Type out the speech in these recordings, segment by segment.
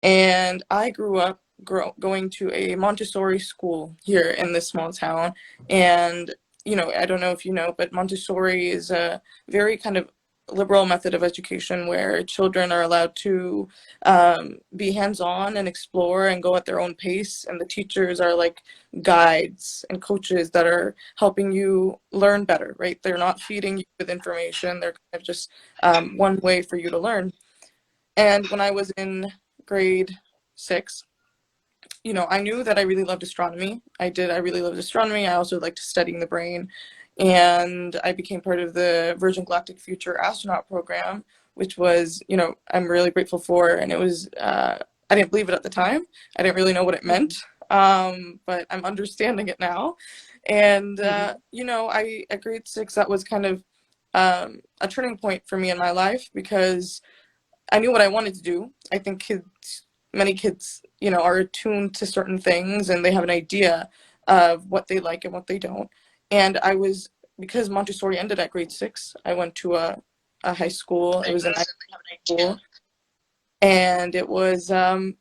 And I grew up going to a Montessori school here in this small town. And, I don't know if you know, but Montessori is a very kind of liberal method of education where children are allowed to be hands-on and explore and go at their own pace. And the teachers are like guides and coaches that are helping you learn better, right? They're not feeding you with information. They're kind of just one way for you to learn. And when I was in grade 6, I knew that I really loved astronomy. I really loved astronomy. I also liked studying the brain. And I became part of the Virgin Galactic Future Astronaut Program, which was, I'm really grateful for. And it was, I didn't believe it at the time. I didn't really know what it meant, but I'm understanding it now. And, Mm-hmm. at grade 6, that was kind of a turning point for me in my life because I knew what I wanted to do. I think many kids, are attuned to certain things and they have an idea of what they like and what they don't. And because Montessori ended at grade 6, I went to a high school. It was a nice school. And it wasn't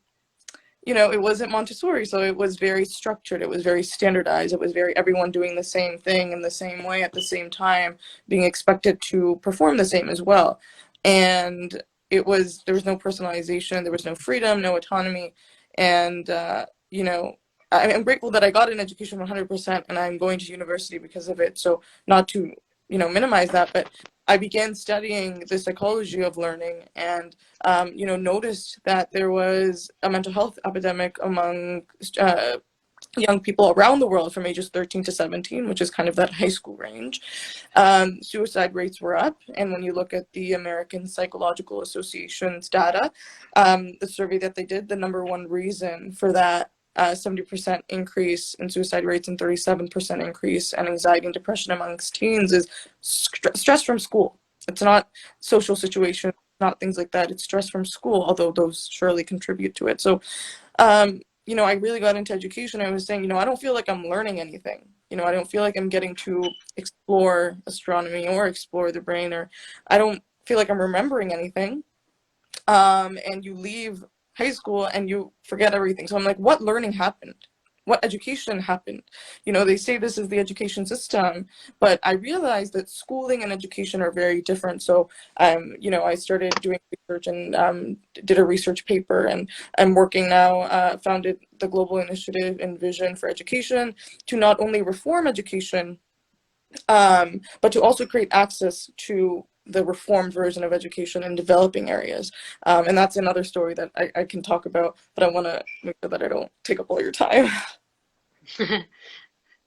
Montessori. So it was very structured. It was very standardized. It was very everyone doing the same thing in the same way at the same time, being expected to perform the same as well. And there was no personalization, there was no freedom, no autonomy. And, I'm grateful that I got an education 100% and I'm going to university because of it. So not to, minimize that, but I began studying the psychology of learning and, noticed that there was a mental health epidemic among young people around the world from ages 13 to 17, which is kind of that high school range. Suicide rates were up. And when you look at the American Psychological Association's data, the survey that they did, the number one reason for that 70% increase in suicide rates and 37% increase in anxiety and depression amongst teens is stress from school. It's not social situations, not things like that. It's stress from school, although those surely contribute to it. So I really got into education. I was saying, I don't feel like I'm learning anything. I don't feel like I'm getting to explore astronomy or explore the brain, or I don't feel like I'm remembering anything. And you leave high school and you forget everything. So I'm like, what learning happened? What education happened? They say this is the education system, but I realized that schooling and education are very different. So, I started doing research and did a research paper, and I'm working now, founded the global initiative and vision for education to not only reform education, but to also create access to the reformed version of education in developing areas. And that's another story that I can talk about, but I want to make sure that I don't take up all your time.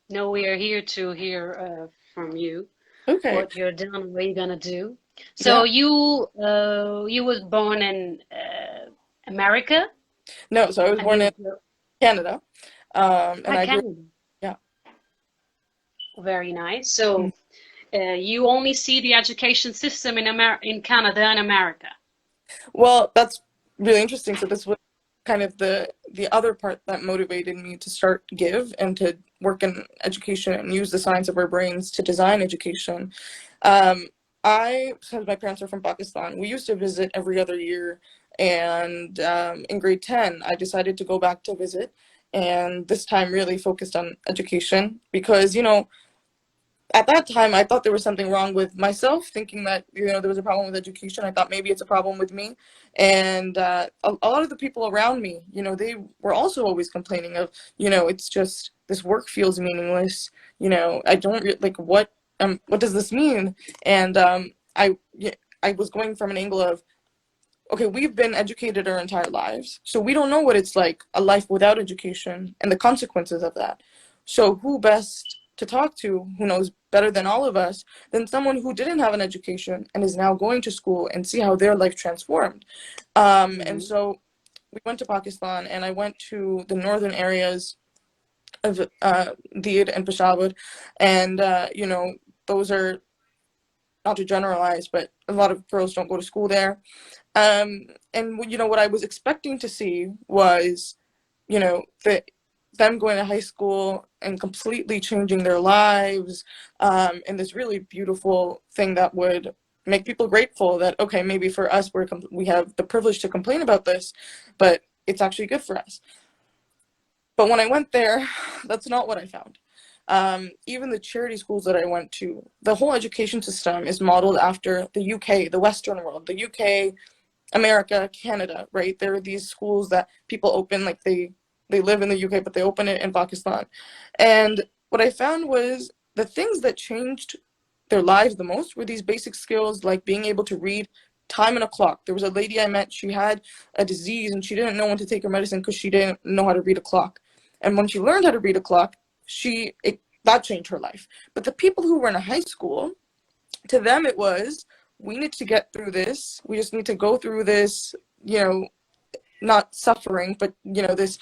No, we are here to hear from you Okay. what you're doing, what you're gonna do. Yeah. So you was born in America No, so I was and born in you Canada, and I grew up, Canada. yeah. Very nice. So you only see the education system in Canada and America. Well, that's really interesting. So this was kind of the other part that motivated me to start Give and to work in education and use the science of our brains to design education. Um, because my parents are from Pakistan, we used to visit every other year. And in grade 10, I decided to go back to visit. And this time really focused on education because, at that time I thought there was something wrong with myself, thinking that there was a problem with education. I thought maybe it's a problem with me. And a lot of the people around me, they were also always complaining of, it's just this work feels meaningless. I don't like what does this mean. And yeah, I was going from an angle of, okay, we've been educated our entire lives, so we don't know what it's like a life without education and the consequences of that. So who best to talk to, who knows better than all of us, than someone who didn't have an education and is now going to school and see how their life transformed. And Hmm. so we went to Pakistan, and I went to the northern areas of Deed and Peshawar. And those are, not to generalize, but a lot of girls don't go to school there. And what I was expecting to see was, them going to high school and completely changing their lives, and this really beautiful thing that would make people grateful that, okay, maybe for us we have the privilege to complain about this, but it's actually good for us. But when I went there, that's not what I found. Even the charity schools that I went to, the whole education system is modeled after the UK, the Western world, the UK, America, Canada, right? There are these schools that people open, like they live in the UK, but they open it in Pakistan. And what I found was the things that changed their lives the most were these basic skills, like being able to read time and a clock. There was a lady I met, she had a disease and she didn't know when to take her medicine because she didn't know how to read a clock. And when she learned how to read a clock, that changed her life. But the people who were in a high school, to them it was, we need to get through this. We just need to go through this, not suffering, but, this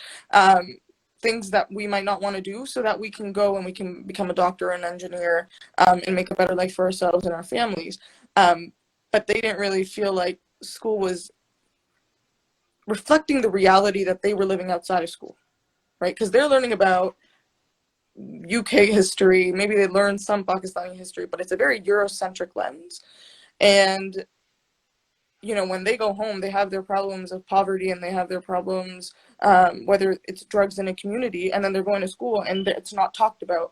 things that we might not want to do so that we can go and we can become a doctor and engineer and make a better life for ourselves and our families. But they didn't really feel like school was reflecting the reality that they were living outside of school, right? Because they're learning about UK history, maybe they learned some Pakistani history, but it's a very Eurocentric lens. And when they go home, they have their problems of poverty and they have their problems, whether it's drugs in a community, and then they're going to school and it's not talked about.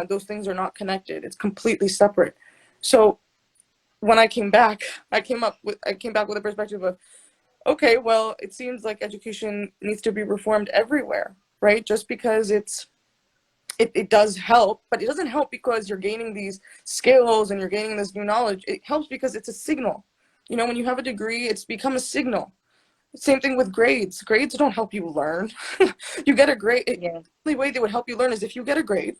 Those things are not connected. It's completely separate. So when I came back, I came back with a perspective of, okay, well, it seems like education needs to be reformed everywhere, right? Just because it does help, but it doesn't help because you're gaining these skills and you're gaining this new knowledge. It helps because it's a signal. When you have a degree, it's become a signal. Same thing with grades. Grades don't help you learn. You get a grade. Yeah. The only way they would help you learn is if you get a grade,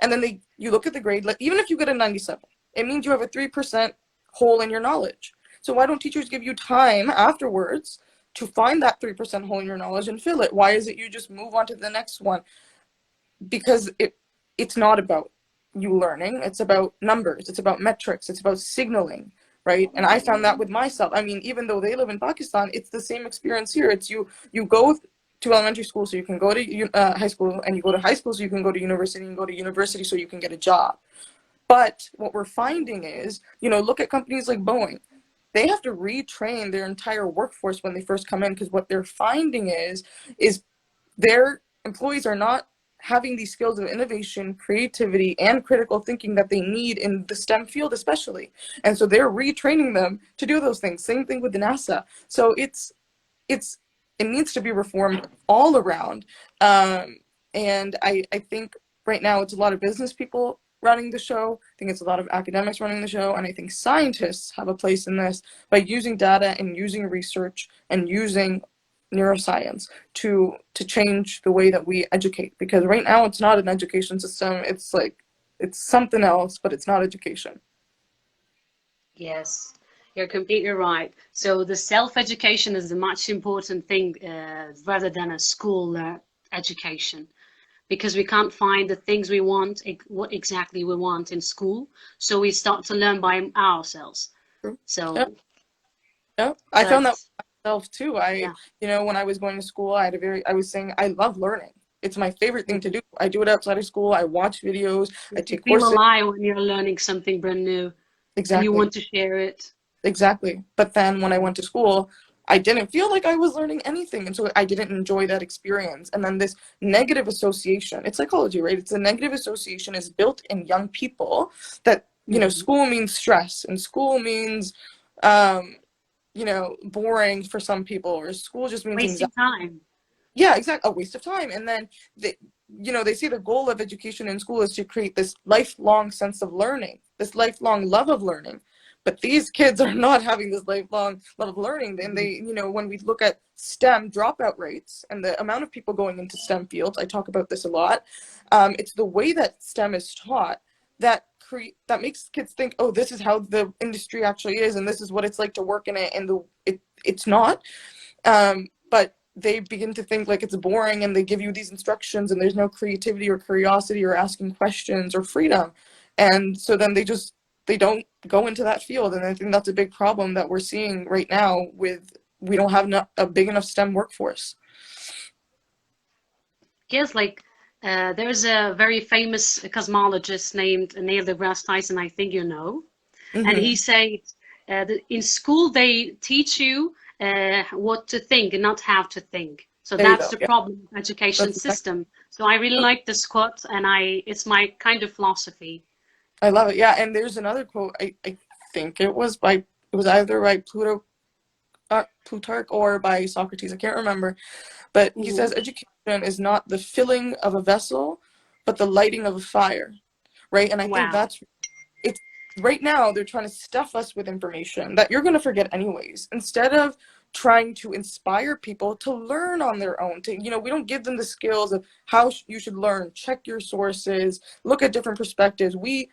and then you look at the grade. Like, even if you get a 97, it means you have a 3% hole in your knowledge. So why don't teachers give you time afterwards to find that 3% hole in your knowledge and fill it? Why is it you just move on to the next one? Because it's not about you learning. It's about numbers. It's about metrics. It's about signaling, right? And I found that with myself. I mean, even though they live in Pakistan, it's the same experience here. It's you go to elementary school so you can go to high school, and you go to high school so you can go to university, and go to university so you can get a job. But what we're finding is, look at companies like Boeing. They have to retrain their entire workforce when they first come in, because what they're finding is their employees are not having these skills of innovation, creativity, and critical thinking that they need in the STEM field especially. And so they're retraining them to do those things. Same thing with NASA. So it needs to be reformed all around. And I think right now it's a lot of business people running the show. I think it's a lot of academics running the show. And I think scientists have a place in this by using data and using research and using neuroscience to change the way that we educate, because right now it's not an education system. It's something else, but it's not education. Yes, you're completely right. So the self-education is a much important thing rather than a school education, because we can't find the things we want, what exactly we want in school. So we start to learn by ourselves. So yeah, I found that myself too. When I was going to school, I was saying I love learning. It's my favorite thing to do. I do it outside of school. I watch videos. I take courses. You feel alive when you're learning something brand new. Exactly. And you want to share it. Exactly. But then when I went to school, I didn't feel like I was learning anything. And so I didn't enjoy that experience. And then this negative association, it's psychology, right? It's a negative association is built in young people that, school means stress, and school means, boring for some people, or school just means wasting time. Yeah, exactly. A waste of time. And then they say the goal of education in school is to create this lifelong sense of learning, this lifelong love of learning. But these kids are not having this lifelong love of learning. And they, when we look at STEM dropout rates and the amount of people going into STEM fields, I talk about this a lot. It's the way that STEM is taught that makes kids think, oh, this is how the industry actually is, and this is what it's like to work in it. And it's not. But they begin to think like it's boring, and they give you these instructions, and there's no creativity or curiosity or asking questions or freedom. And so then they don't go into that field. And I think that's a big problem that we're seeing right now we don't have a big enough STEM workforce. Yes, there's a very famous cosmologist named Neil deGrasse Tyson, I think you know. Mm-hmm. And he said that in school they teach you what to think and not how to think. So There you that's go. the Yeah, problem with education that's exactly. system. So I really like this quote, and it's my kind of philosophy. I love it. Yeah, and there's another quote. I think it was either by Plutarch or by Socrates. I can't remember, but he Hmm. says education is not the filling of a vessel, but the lighting of a fire, right? And I think Wow. that's it's right now they're trying to stuff us with information that you're going to forget anyways, instead of trying to inspire people to learn on their own. To, we don't give them the skills of how you should learn, check your sources, look at different perspectives. We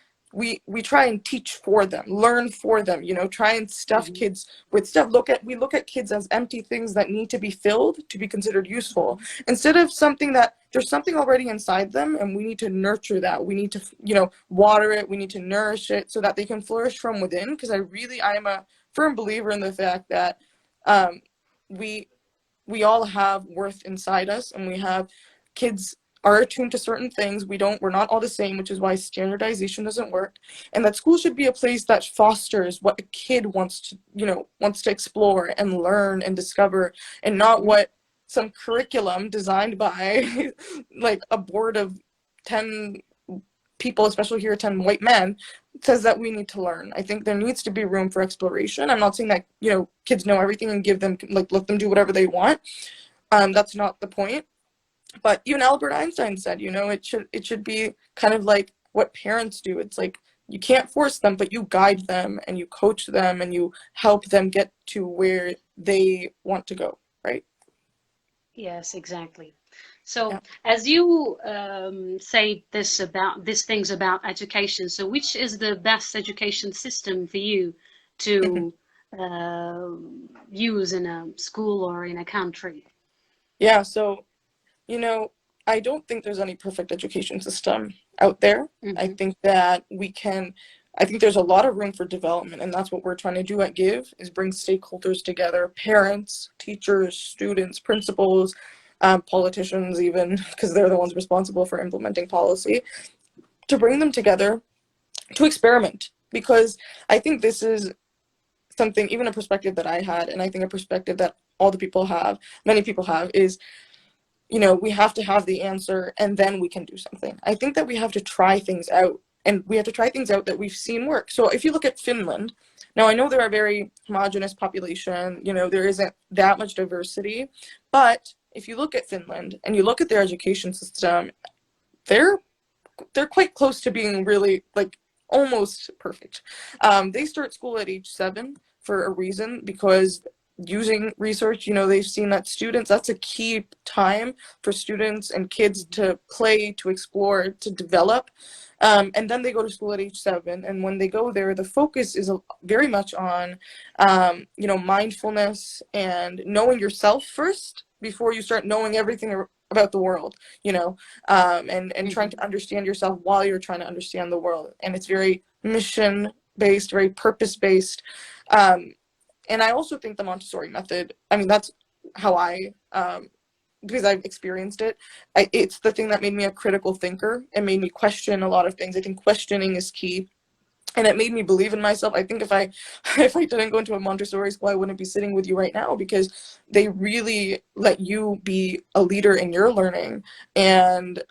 try and teach for them, learn for them, try and stuff Hmm. kids with stuff. We look at kids as empty things that need to be filled to be considered useful, Hmm. instead of something that there's something already inside them, and we need to nurture that. We need to, water it. We need to nourish it so that they can flourish from within. Because I am a firm believer in the fact that um, we we all have worth inside us, and we have kids are attuned to certain things. We're not all the same, which is why standardization doesn't work. And that school should be a place that fosters what a kid wants to explore and learn and discover, and not Hmm. what some curriculum designed by like a board of 10 people, especially here 10 white men, says that we need to learn. I think there needs to be room for exploration. I'm not saying that, kids know everything and give them, like, let them do whatever they want. That's not the point. But even Albert Einstein said, it should be kind of like what parents do. It's like you can't force them, but you guide them and you coach them and you help them get to where they want to go, right? Yes, exactly. So, Yeah. as you say these things about education, so which is the best education system for you Mhm. to uh, use in a school or in a country? Yeah. So, you know, I don't think there's any perfect education system out there. I Hmm. think that I think there's a lot of room for development, and that's what we're trying to do at Give, is bring stakeholders together, parents, teachers, students, principals, politicians even, because they're the ones responsible for implementing policy, to bring them together to experiment. Because I think this is something, even a perspective that I had, and I think a perspective that many people have, is we have to have the answer and then we can do something. I think that we have to try things out, and we have to try things out that we've seen work. So if you look at Finland, now I know they're a very homogenous population, there isn't that much diversity, but if you look at Finland and you look at their education system, they're they're quite close to being really, like, almost perfect. They start school at age 7 for a reason, because using research, they've seen that that's a key time for students and kids to play, to explore, to develop. And then they go to school at age 7. And when they go there, the focus is very much on, mindfulness and knowing yourself first before you start knowing everything about the world, and trying Hmm. to understand yourself while you're trying to understand the world. And it's very mission based, very purpose based. Um, and I also think the Montessori method, I mean, that's how because I've experienced it, it's the thing that made me a critical thinker and made me question a lot of things. I think questioning is key, and it made me believe in myself. I think if I if I didn't go into a Montessori school, I wouldn't be sitting with you right now, because they really let you be a leader in your learning, and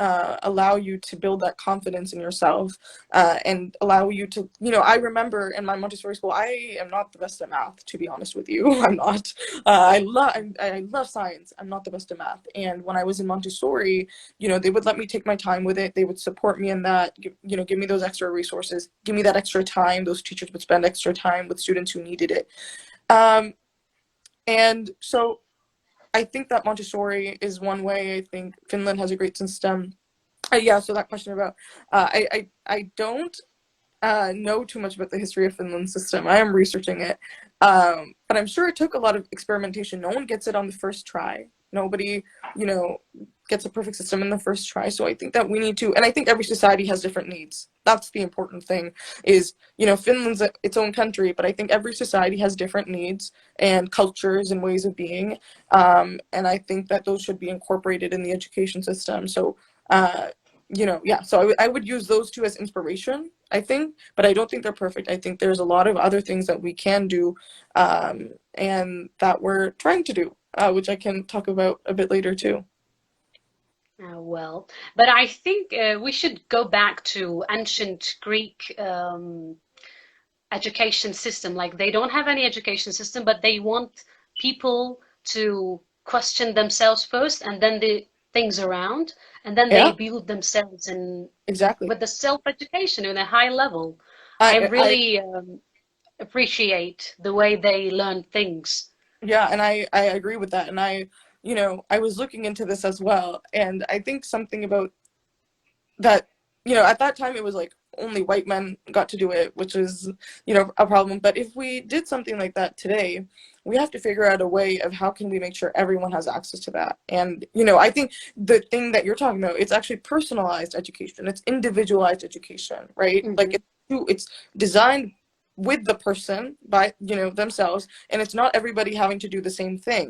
allow you to build that confidence in yourself, and allow you to, I remember in my Montessori school, I am not the best at math, to be honest with you. I'm not. I love science. I'm not the best at math. And when I was in Montessori, they would let me take my time with it. They would support me in that, give me those extra resources, give me that extra time. Those teachers would spend extra time with students who needed it. Um, and so I think that Montessori is one way. I think Finland has a great system. Yeah, so that question about, I don't know too much about the history of Finland's system. I am researching it, but I'm sure it took a lot of experimentation. No one gets it on the first try. Nobody, you know, gets a perfect system in the first try. So I think that we need to, and I think every society has different needs. That's the important thing. Is, Finland's its own country, but I think every society has different needs and cultures and ways of being, and I think that those should be incorporated in the education system. So. Yeah, so I would use those two as inspiration, I think, but I don't think they're perfect. I think there's a lot of other things that we can do, and that we're trying to do. which I can talk about a bit later too. Well, but I think we should go back to ancient Greek education system. Like they don't have any education system, but they want people to question themselves first, and then the things around, and then they Yeah, build themselves in exactly. with the self-education in a high level. I I really appreciate the way they learn things. Yeah, and I agree with that. And I was looking into this as well, and I think something about that, at that time it was like only white men got to do it, which is, a problem. But if we did something like that today, we have to figure out a way of how can we make sure everyone has access to that. And, I think the thing that you're talking about, it's actually personalized education. It's individualized education, right? Like Hmm. it's designed with the person by, themselves, and it's not everybody having to do the same thing.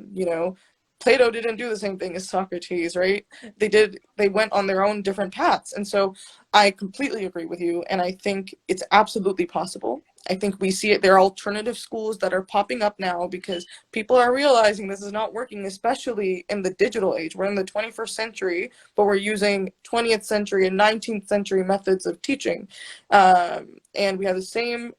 Plato didn't do the same thing as Socrates, right? They went on their own different paths. And so I completely agree with you, and I think it's absolutely possible. I think we see it. There are alternative schools that are popping up now because people are realizing this is not working, especially in the digital age. We're in the 21st century, but we're using 20th century and 19th century methods of teaching. And we have the same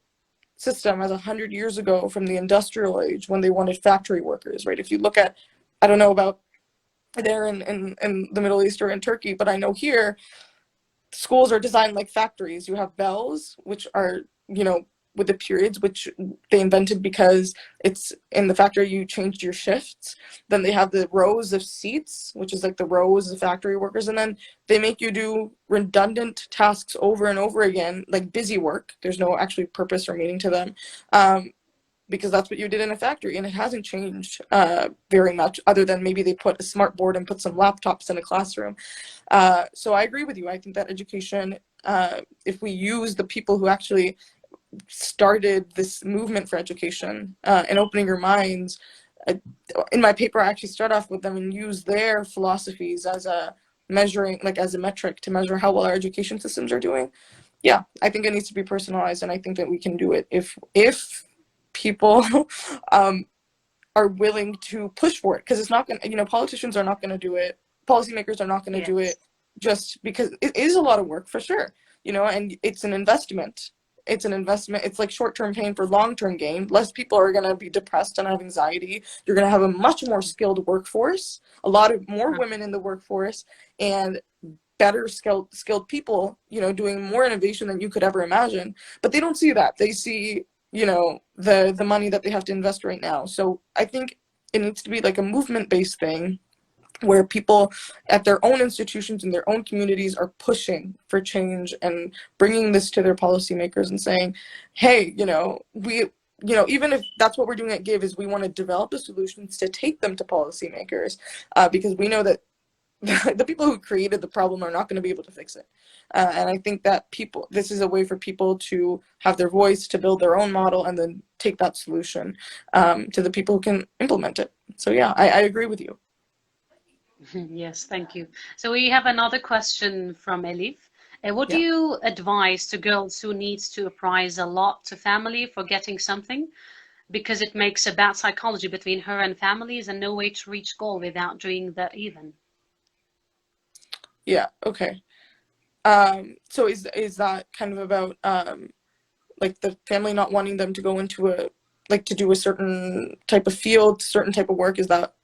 system as 100 years ago from the industrial age when they wanted factory workers, right? If you look at, I don't know about there in the Middle East or in Turkey, but I know here schools are designed like factories. You have bells, which are, with the periods, which they invented because it's in the factory you changed your shifts. Then they have the rows of seats, which is like the rows of factory workers. And then they make you do redundant tasks over and over again, like busy work. There's no actually purpose or meaning to them. Because that's what you did in a factory, and it hasn't changed very much, other than maybe they put a smart board and put some laptops in a classroom. So I agree with you. I think that education, if we use the people who actually started this movement for education and opening your minds, uh, in my paper I actually start off with them and use their philosophies as a measuring, like as a metric to measure how well our education systems are doing. Yeah, I think it needs to be personalized, and I think that we can do it if people um, are willing to push for it, because it's not going to, politicians are not going to do it, policymakers are not going to do Yes. it, just because it is a lot of work for sure, and it's an investment. It's like short-term pain for long-term gain. Less people are going to be depressed and have anxiety. You're going to have a much more skilled workforce, a lot of more women in the workforce, and better skilled people, doing more innovation than you could ever imagine. But they don't see that. They see, the money that they have to invest right now. So I think it needs to be like a movement based thing where people at their own institutions and their own communities are pushing for change and bringing this to their policymakers and saying, hey, even if that's what we're doing at Give, is we want to develop the solutions to take them to policymakers, because we know that the people who created the problem are not going to be able to fix it. And I think that this is a way for people to have their voice, to build their own model, and then take that solution to the people who can implement it. So yeah, I agree with you. Yes, thank you. So we have another question from Elif. What do Yeah. you advise to girls who needs to apprise a lot to family for getting something because it makes a bad psychology between her and families and no way to reach goal without doing that even? Yeah. Okay. So is that kind of about like the family not wanting them to go into to do a certain type of field, certain type of work? Is that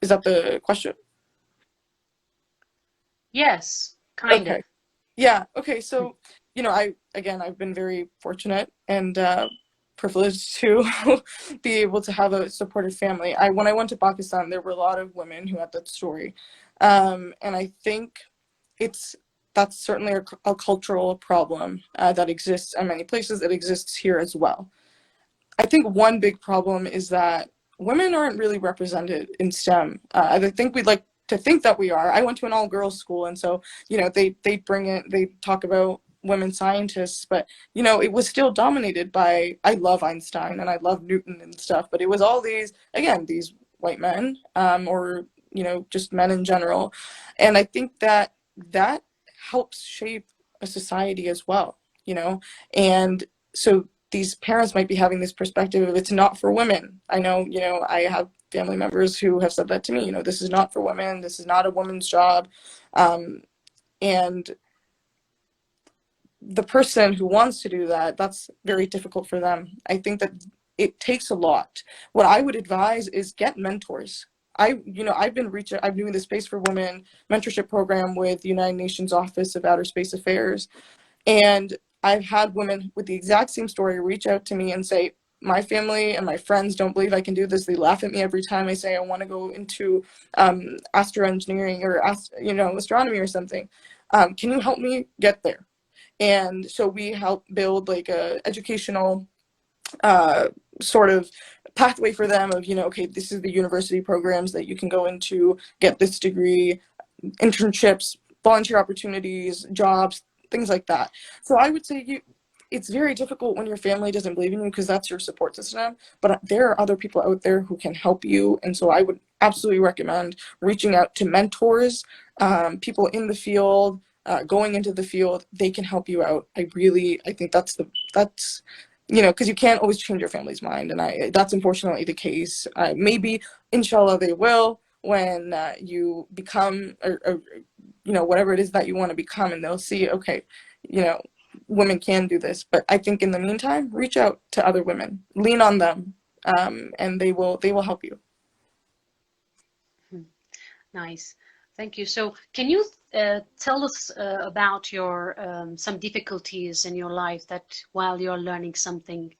the question? Yes, kind of. Okay. Yeah. Okay. So, I've been very fortunate and privileged to be able to have a supportive family. When I went to Pakistan, there were a lot of women who had that story, and I think it's that's certainly a cultural problem that exists in many places. It exists here as well. I think one big problem is that women aren't really represented in STEM. I think we'd like to think that we are. I went to an all-girls school, and so they talk about women scientists, but it was still dominated by. I love Einstein and I love Newton and stuff, but it was all these white men, or just men in general, and I think that helps shape a society as well. And so these parents might be having this perspective of it's not for women. I know, I have family members who have said that to me, this is not for women, this is not a woman's job. And the person who wants to do that, that's very difficult for them. I think that it takes a lot. What I would advise is get mentors. I've doing the Space for Women mentorship program with the United Nations Office of Outer Space Affairs. And I've had women with the exact same story reach out to me and say, my family and my friends don't believe I can do this. They laugh at me every time I say I want to go into astroengineering or astronomy or something. Can you help me get there? And so we help build like a educational sort of pathway for them of, okay, this is the university programs that you can go into, get this degree, internships, volunteer opportunities, jobs, things like that. So I would say it's very difficult when your family doesn't believe in you because that's your support system, but there are other people out there who can help you. And so I would absolutely recommend reaching out to mentors, people in the field, going into the field. They can help you out. I think that's because you can't always change your family's mind, and that's unfortunately the case. Maybe, inshallah, they will when you become, or whatever it is that you want to become, and they'll see, okay, women can do this. But I think in the meantime, reach out to other women, lean on them, and they will help you. Nice, thank you. So, can you tell us about your some difficulties in your life that while you're learning something,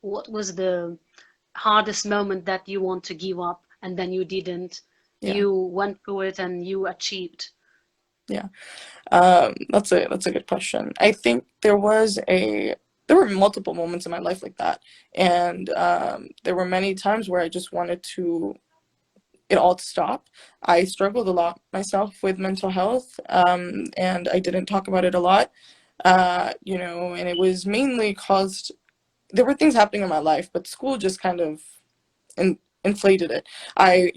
what was the hardest moment that you want to give up and then you didn't? Yeah. You went through it and you achieved. Yeah, that's a good question. I think there were multiple moments in my life like that, and there were many times where I just wanted it all to stop. I struggled a lot myself with mental health, and I didn't talk about it a lot, and it was mainly caused. There were things happening in my life, but school just kind of inflated it. I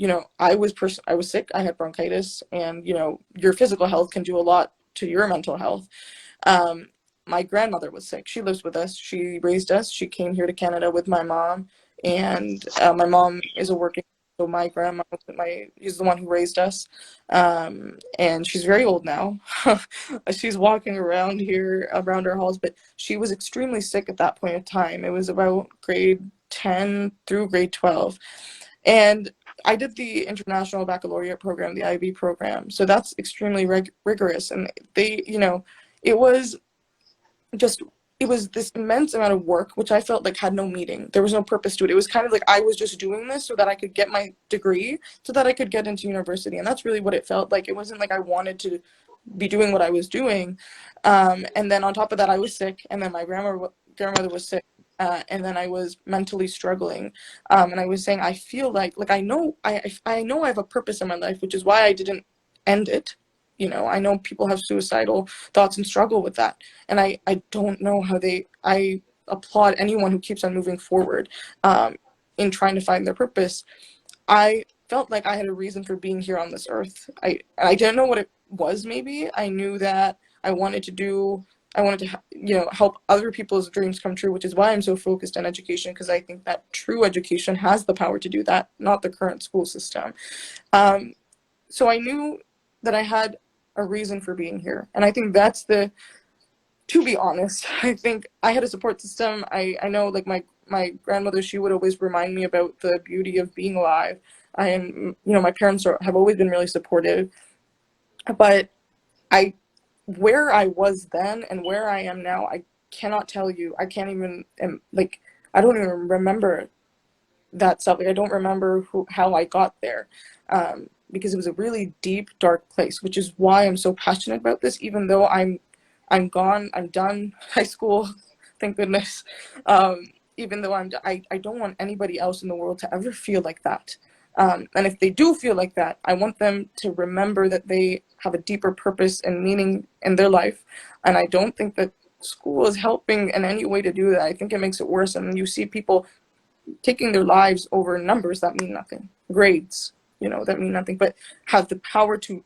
was sick. I had bronchitis, and your physical health can do a lot to your mental health. My grandmother was sick. She lives with us. She raised us. She came here to Canada with my mom, and my mom is a working. So my grandma is the one who raised us, and she's very old now. She's walking around here around our halls, but she was extremely sick at that point in time. It was about grade 10 through grade 12. And I did the International Baccalaureate program, the IB program. So that's extremely rigorous. And it was this immense amount of work, which I felt like had no meaning. There was no purpose to it. It was kind of like I was just doing this so that I could get my degree, so that I could get into university. And that's really what it felt like. It wasn't like I wanted to be doing what I was doing. And then on top of that, I was sick. And then my grandmother was sick. And then I was mentally struggling, and I was saying I feel like I know I know I have a purpose in my life, which is why I didn't end it. I know people have suicidal thoughts and struggle with that, and I don't know how I applaud anyone who keeps on moving forward in trying to find their purpose. I felt like I had a reason for being here on this earth. I didn't know what it was. Maybe I knew that I wanted to help other people's dreams come true, which is why I'm so focused on education, because I think that true education has the power to do that, not the current school system. So I knew that I had a reason for being here, and I think to be honest, I think I had a support system. I know, like my grandmother, she would always remind me about the beauty of being alive. My parents have always been really supportive, but where I was then and where I am now, I cannot tell you. I can't even, I don't even remember that stuff. Like, I don't remember how I got there, because it was a really deep, dark place, which is why I'm so passionate about this, even though I'm gone, I'm done high school, thank goodness. Even though I don't want anybody else in the world to ever feel like that. And if they do feel like that, I want them to remember that they have a deeper purpose and meaning in their life. And I don't think that school is helping in any way to do that. I think it makes it worse. And you see people taking their lives over numbers that mean nothing, grades, that mean nothing, but have the power to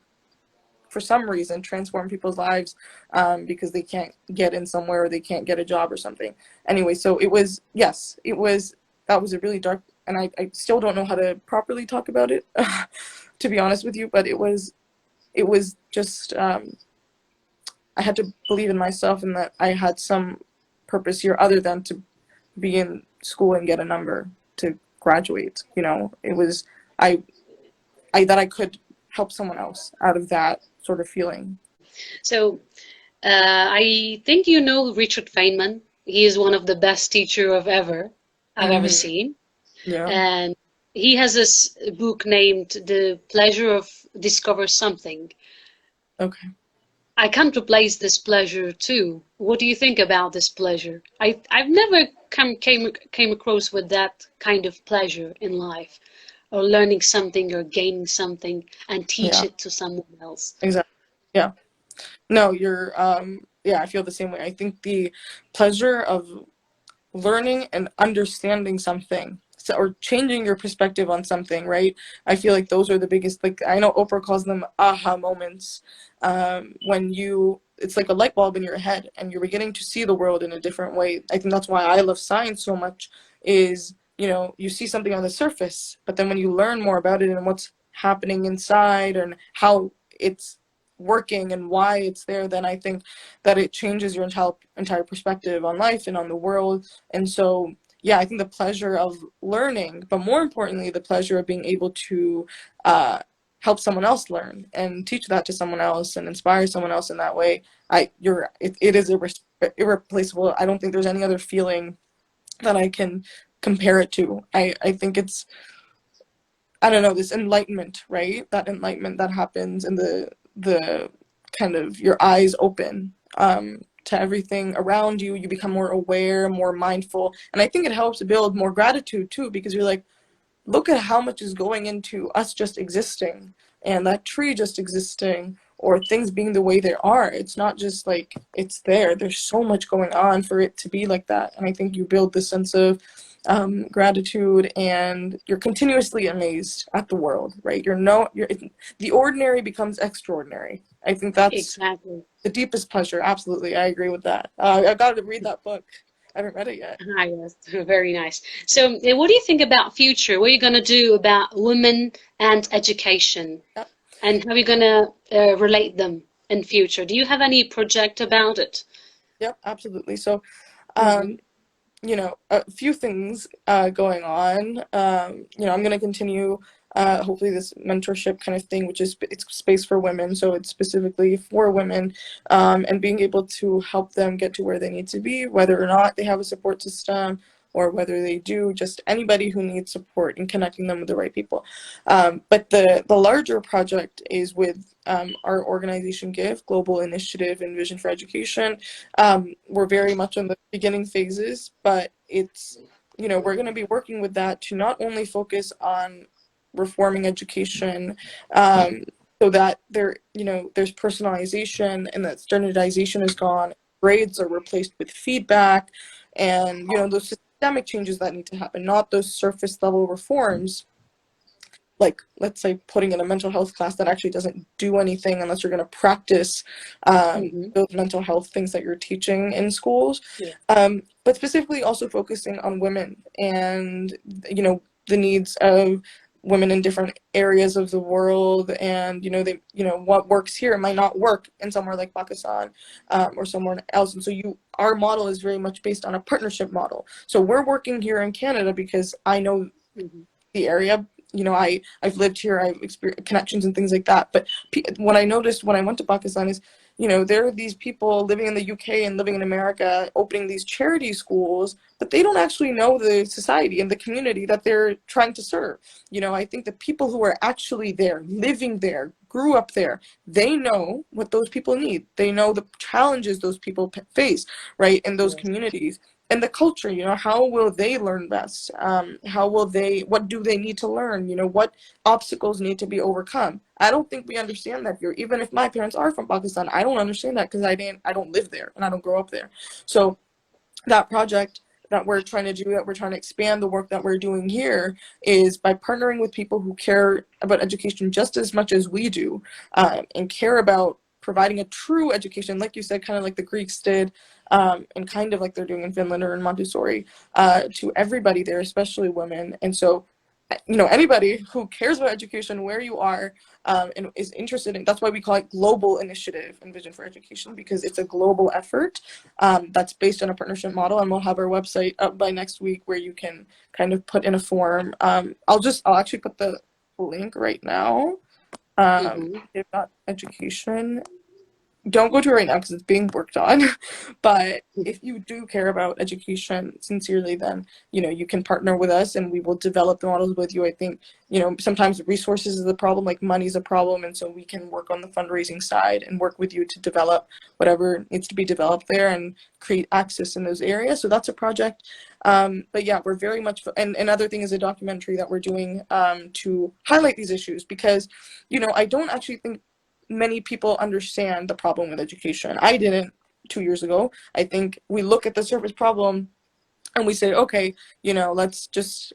for some reason, transform people's lives because they can't get in somewhere or they can't get a job or something. Anyway, so it was, yes, it was, that was a really dark, and I still don't know how to properly talk about it, to be honest with you, but it was just, I had to believe in myself and that I had some purpose here other than to be in school and get a number to graduate. You know, it was, I that I could help someone else out of that sort of feeling. So I think you know Richard Feynman. He is one of the best teacher I've ever Hmm. seen. Yeah. And he has this book named The Pleasure of Discover Something. Okay. I can't replace this pleasure too. What do you think about this pleasure? I've never came across with that kind of pleasure in life, or learning something or gaining something and teach Yeah. it to someone else. Exactly. Yeah. No, you're. Yeah, I feel the same way. I think the pleasure of learning and understanding something, so, or changing your perspective on something, right? I feel like those are the biggest, like, I know Oprah calls them aha moments, when you, it's like a light bulb in your head and you're beginning to see the world in a different way. I think that's why I love science so much, is, you know, you see something on the surface, but then when you learn more about it and what's happening inside and how it's working and why it's there, then I think that it changes your entire perspective on life and on the world. And so, yeah, I think the pleasure of learning, but more importantly, the pleasure of being able to uh, help someone else learn and teach that to someone else and inspire someone else in that way, it is irreplaceable. I don't think there's any other feeling that I can compare it to. I think it's, I don't know, this enlightenment, right? That enlightenment that happens in the kind of your eyes open to everything around you. You become more aware, more mindful, and I think it helps build more gratitude too, because you're like, look at how much is going into us just existing and that tree just existing or things being the way they are. It's not just like it's there. There's so much going on for it to be like that. And I think you build this sense of gratitude and you're continuously amazed at the world, right? The ordinary becomes extraordinary. I think that's Exactly. the deepest pleasure. Absolutely. I agree with that. I've got to read that book. I haven't read it yet. Ah, yes, very nice. So, what do you think about future? What are you going to do about women and education? Yep. And how are you going to relate them in future? Do you have any project about it? Yep, absolutely. So, Hmm. um, you know, a few things going on. You know, I'm going to continue hopefully this mentorship kind of thing, which is it's space for women, so it's specifically for women, and being able to help them get to where they need to be, whether or not they have a support system or whether they do, just anybody who needs support and connecting them with the right people. But the larger project is with our organization GIVE, Global Initiative and Vision for Education. We're very much in the beginning phases, but it's, you know, we're going to be working with that to not only focus on reforming education, so that there, you know, there's personalization and that standardization is gone, grades are replaced with feedback, and, you know, those systemic changes that need to happen, not those surface level reforms, like, let's say putting in a mental health class that actually doesn't do anything unless you're going to practice Hmm. those mental health things that you're teaching in schools. Yeah. But specifically also focusing on women and, you know, the needs of women in different areas of the world, and, you know, they, you know, what works here might not work in somewhere like Pakistan, or somewhere else. And so our model is very much based on a partnership model. So we're working here in Canada because I know Hmm. the area. You know, I've lived here, I've experienced connections and things like that. But what I noticed when I went to Pakistan is, you know, there are these people living in the UK and living in America opening these charity schools, but they don't actually know the society and the community that they're trying to serve. You know, I think the people who are actually there, living there, grew up there, they know what those people need. They know the challenges those people face, right, in those Yes. communities, and the culture. You know, how will they learn best? How will they, what do they need to learn? You know, what obstacles need to be overcome? I don't think we understand that here. Even if my parents are from Pakistan, I don't understand that because I don't live there and I don't grow up there. So that project that we're trying to do, that we're trying to expand the work that we're doing here, is by partnering with people who care about education just as much as we do, and care about providing a true education, like you said, kind of like the Greeks did, and kind of like they're doing in Finland or in Montessori, to everybody there, especially women. And so, anybody who cares about education where you are, and is interested in, that's why we call it Global Initiative and Vision for Education, because it's a global effort, that's based on a partnership model. And we'll have our website up by next week where you can kind of put in a form. I'll actually put the link right now. They've got education. Don't go to it right now because it's being worked on. But if you do care about education sincerely, then you can partner with us and we will develop the models with you. I think sometimes resources is the problem, like money is a problem, and so we can work on the fundraising side and work with you to develop whatever needs to be developed there and create access in those areas. So that's a project. But yeah, we're very much, and another thing is a documentary that we're doing to highlight these issues, because I don't actually think many people understand the problem with education. I didn't 2 years ago. I think we look at the surface problem and we say, okay, let's just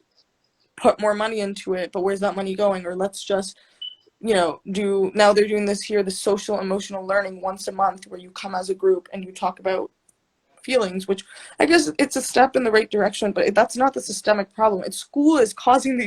put more money into it, but where's that money going? Or let's just, now they're doing this here, the social emotional learning once a month, where you come as a group and you talk about feelings, which I guess it's a step in the right direction, but that's not the systemic problem. It's school is causing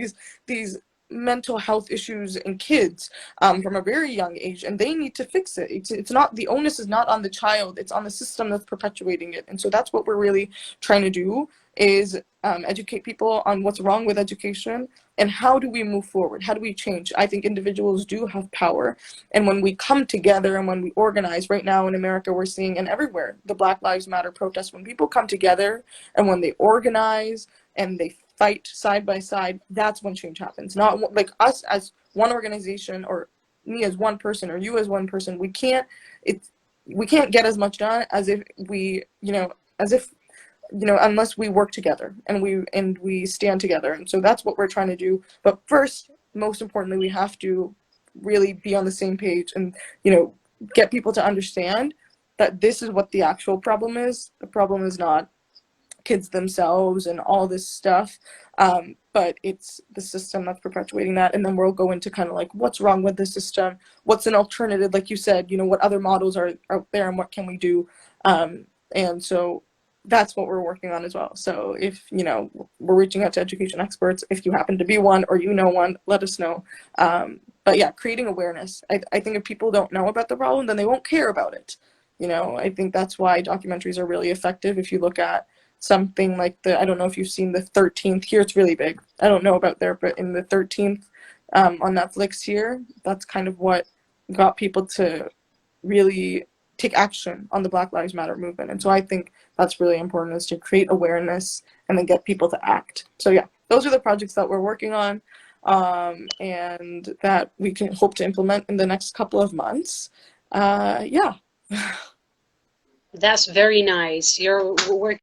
these mental health issues in kids from a very young age, and they need to fix it. It's not, the onus is not on the child, it's on the system that's perpetuating it. And so that's what we're really trying to do, is educate people on what's wrong with education and how do we move forward, how do we change. I think individuals do have power, and when we come together and when we organize, right now in America we're seeing, and everywhere, the Black Lives Matter protests, when people come together and when they organize and they fight side by side, that's when change happens. Not like us as one organization, or me as one person, or you as one person. We can't get as much done as if we unless we work together and we stand together. And so that's what we're trying to do. But first, most importantly, we have to really be on the same page and get people to understand that this is what the actual problem is. The problem is not kids themselves and all this stuff, but it's the system that's perpetuating that. And then we'll go into kind of like what's wrong with the system, what's an alternative, like you said, what other models are out there and what can we do. And so that's what we're working on as well. So if we're reaching out to education experts, if you happen to be one or one, let us know. But yeah, creating awareness. I think if people don't know about the problem, then they won't care about it. I think that's why documentaries are really effective. If you look at something like I don't know if you've seen the 13th here, it's really big. I don't know about there, but in the 13th on Netflix here, that's kind of what got people to really take action on the Black Lives Matter movement. And so I think that's really important, is to create awareness and then get people to act. So yeah, those are the projects that we're working on, and that we can hope to implement in the next couple of months. Yeah. That's very nice. You're working